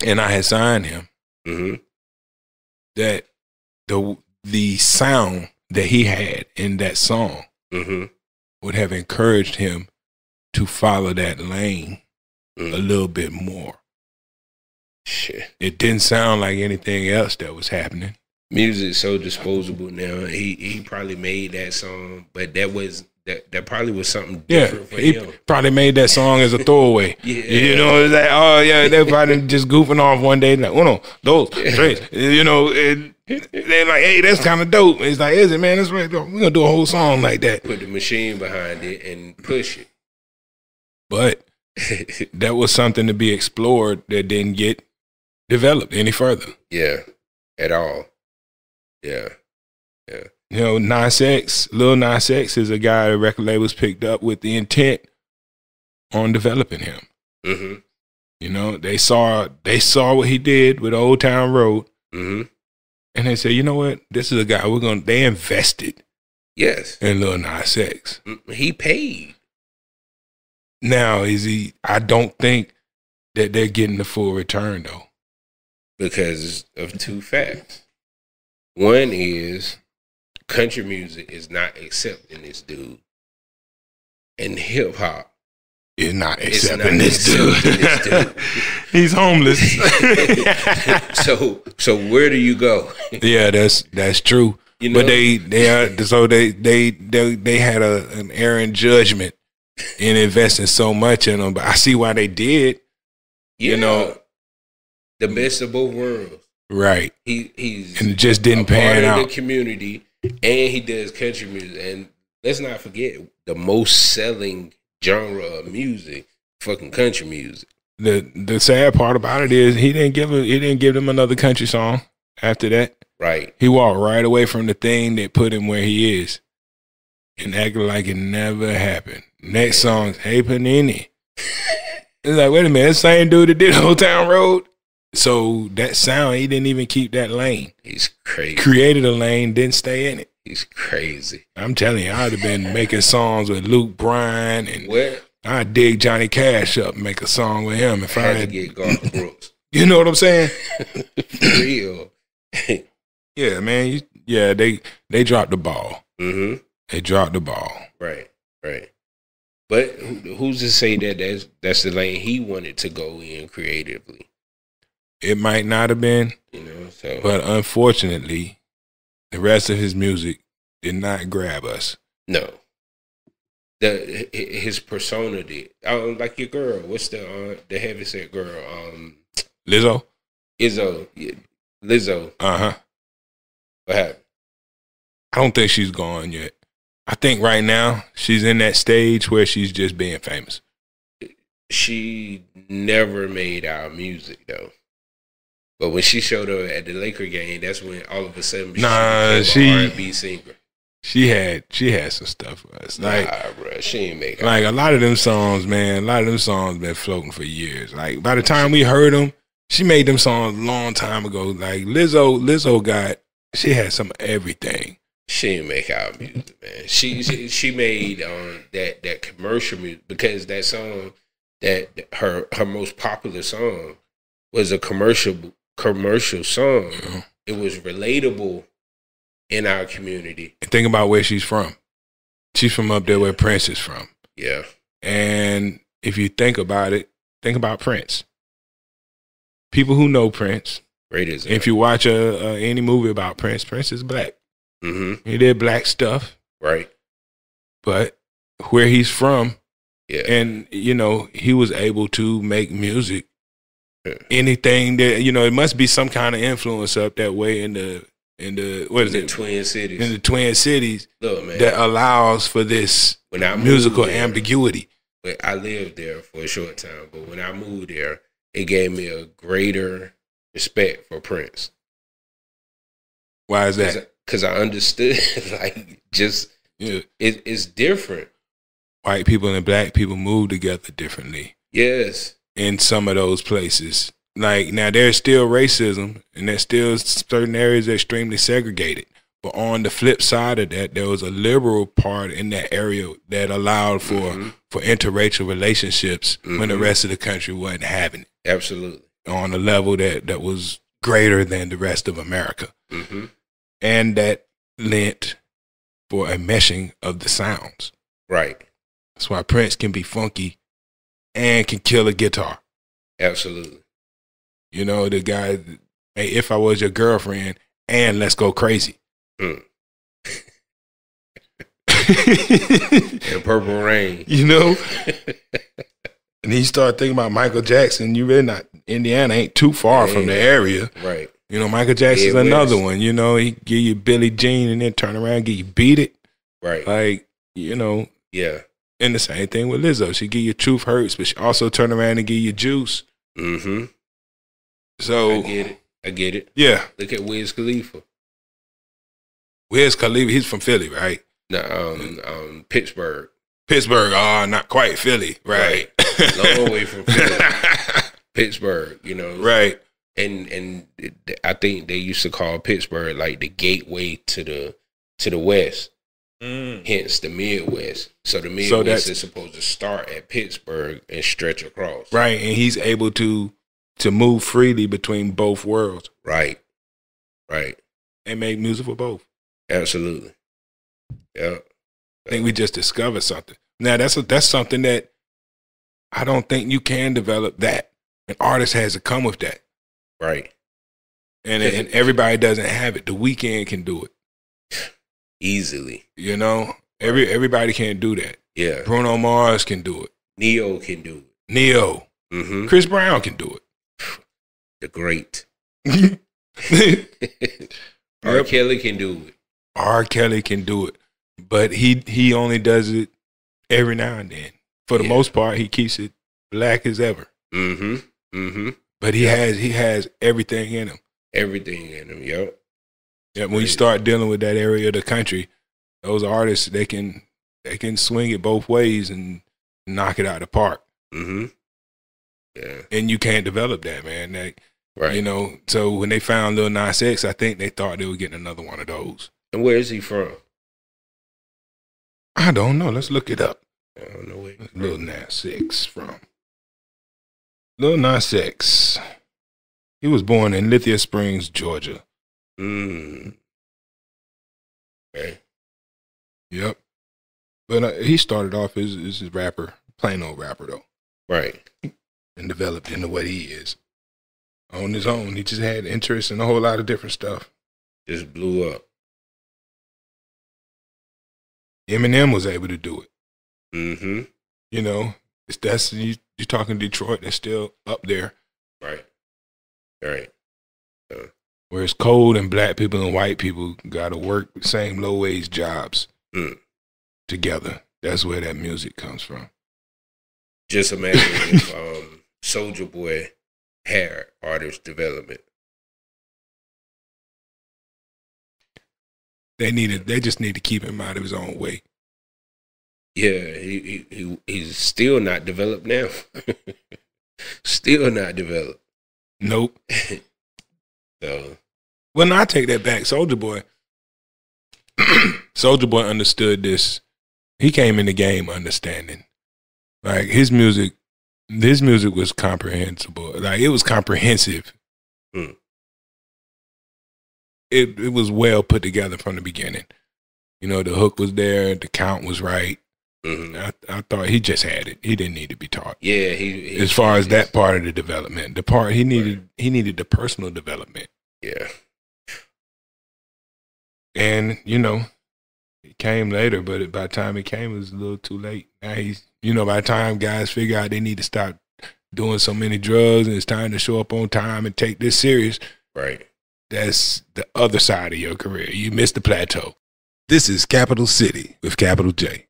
I had signed him, that the sound that he had in that song would have encouraged him to follow that lane a little bit more. Shit. It didn't sound like anything else that was happening. Music's so disposable now. He probably made that song, but that probably was something different for him. He probably made that song as a throwaway. You know, it's like, oh yeah, they're probably just goofing off one day, like, uno, dos, tres. You know, and they're like, hey, that's kind of dope. It's like, is it, man? That's right. We're gonna do a whole song like that. Put the machine behind it and push it. But that was something to be explored that didn't get developed any further. Yeah, at all. Yeah. You know, Lil Nas X is a guy the record labels picked up with the intent on developing him. You know, they saw what he did with Old Town Road, and they said, you know what, this is a guy they invested. Yes. In Lil Nas X. He paid. Now, I don't think that they're getting the full return though. Because of two facts. One is country music is not accepting this dude. And hip hop is not accepting this dude. He's homeless. So where do you go? Yeah, that's true. You know? But they had an errant judgment in investing so much in him. But I see why they did. Yeah. You know, the best of both worlds. Right. He's and it just didn't pan out. Part of the community, and he does country music. And let's not forget the most selling genre of music, fucking country music. The sad part about it is he didn't give them another country song after that. Right. He walked right away from the thing that put him where he is, and acted like it never happened. Next song's Hey Panini. It's like, wait a minute, that same dude that did Old Town Road. So that sound, he didn't even keep that lane. He's crazy. Created a lane, didn't stay in it. He's crazy. I'm telling you, I'd have been making songs with Luke Bryan, and what? I'd dig Johnny Cash up and make a song with him if I had to get Garth Brooks. You know what I'm saying? For real. Yeah, man. They dropped the ball. They dropped the ball. Right. But who's to say that that's the lane he wanted to go in creatively? It might not have been, but unfortunately, the rest of his music did not grab us. No, his persona did. Like your girl, what's the heavyset girl? Lizzo. Yeah. Lizzo. What happened? I don't think she's gone yet. I think right now she's in that stage where she's just being famous. She never made our music though. But when she showed up at the Laker game, that's when all of a sudden she an R&B singer. She had some stuff for us. Like, bro, she ain't make it. Like a lot of them songs, man. A lot of them songs been floating for years. Like by the time we heard them, she made them songs a long time ago. Like Lizzo she had some of everything. She didn't make our music, man. She made that commercial music because that song, that her most popular song was a commercial song. It was relatable in our community. And think about where she's from. She's from up there where Prince is from. Yeah. And if you think about it, think about Prince. People who know Prince. If you watch any movie about Prince, Prince is black. He did black stuff. Right. But where he's from, and he was able to make music. Anything that it must be some kind of influence up that way in the Twin Cities. In the Twin Cities. Look, man, that allows for this musical ambiguity. But I lived there for a short time, but when I moved there, it gave me a greater respect for Prince. Why is that? Because I understood, it's different. White people and black people move together differently. Yes. In some of those places. like now there's still racism and there's still certain areas that are extremely segregated. But on the flip side of that, there was a liberal part in that area that allowed for interracial relationships when the rest of the country wasn't having it. Absolutely. On a level that was greater than the rest of America. And that lent for a meshing of the sounds. Right. That's why Prince can be funky and can kill a guitar. Absolutely. You know, the guy, hey, If I Was Your Girlfriend and Let's Go Crazy. And Purple Rain. You know? And he started thinking about Michael Jackson. You really not, Indiana ain't too far from the area. Right. You know, Michael Jackson's another one. You know, he give you Billie Jean and then turn around and get you Beat It. Right. Like, you know. Yeah. And the same thing with Lizzo. She give you Truth Hurts, but she also turn around and give you Juice. So I get it. Yeah. Look at Wiz Khalifa. Wiz Khalifa, he's from Philly, right? No, Pittsburgh. Pittsburgh, not quite Philly, right? Long way from Philly. Pittsburgh, you know. Right. And I think they used to call Pittsburgh like the gateway to the West. Hence the Midwest. So the Midwest is supposed to start at Pittsburgh and stretch across. Right, and he's able to move freely between both worlds. Right. Right. And make music for both. Absolutely. Yeah. I think we just discovered something. Now that's something that I don't think you can develop that. An artist has to come with that. Right. And everybody doesn't have it. The Weeknd can do it. Easily. You know? Everybody can't do that. Yeah. Bruno Mars can do it. Neo can do it. Neo. Chris Brown can do it. The great. R. Kelly can do it. R. Kelly can do it. But he only does it every now and then. For the most part, he keeps it black as ever. But he has everything in him. Everything in him, yep. Yeah, when you start dealing with that area of the country, those artists they can swing it both ways and knock it out of the park. Yeah. And you can't develop that, man. Right. You know, so when they found Lil Nas X, I think they thought they were getting another one of those. And where is he from? I don't know. Let's look it up. I don't know where Lil Nas X from. Lil Nas X. He was born in Lithia Springs, Georgia. Okay. Yep. But he started off as a rapper, plain old rapper though. Right. And developed into what he is. On his own. He just had interest in a whole lot of different stuff. Just blew up. Eminem was able to do it. You know, you're talking Detroit, they're still up there. Right. Right. Whereas cold and black people and white people got to work the same low-wage jobs together. That's where that music comes from. Just imagine if Soulja Boy had artist development. They just need to keep him out of his own way. Yeah, he's still not developed now. Still not developed. Nope. So, well, no, I take that back. Soulja Boy understood this. He came in the game understanding. Like his music was comprehensible. Like it was comprehensive. It was well put together from the beginning. You know, the hook was there, the count was right. I thought he just had it. He didn't need to be taught. Yeah, as far as that part of the development, the part he needed the personal development. Yeah. And you know, it came later, but by the time it came, it was a little too late. Now by the time guys figure out they need to stop doing so many drugs and it's time to show up on time and take this serious. Right. That's the other side of your career. You missed the plateau. This is Capital City with Capital J.